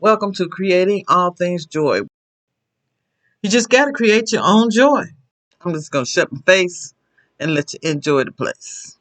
Welcome to Creating All Things Joy. You just got to create your own joy. I'm just going to shut my face and let you enjoy the place.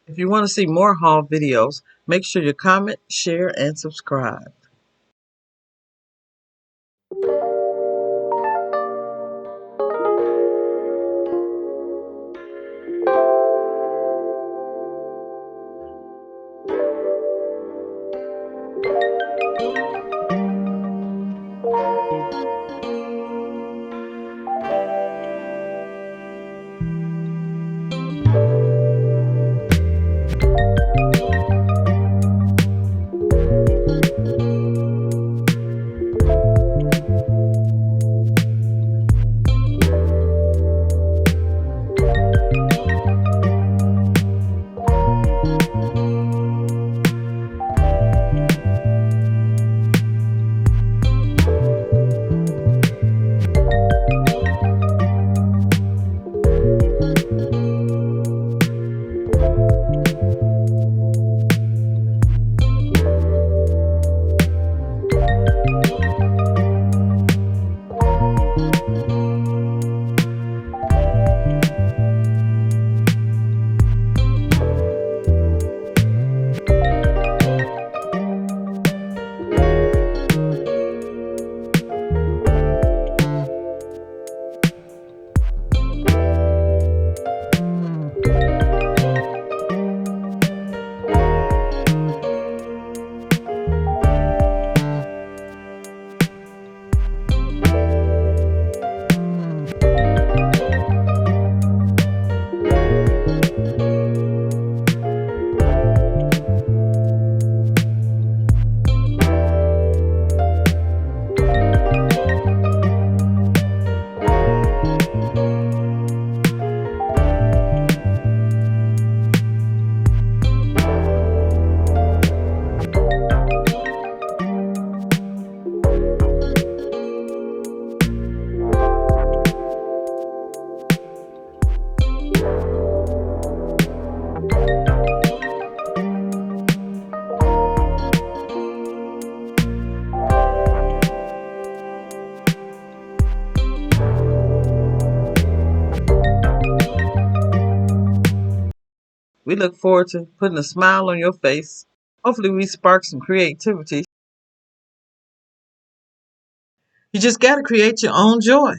If you want to see more haul videos, make sure you comment, share, and subscribe. We look forward to putting a smile on your face. Hopefully we spark some creativity. You just got to create your own joy.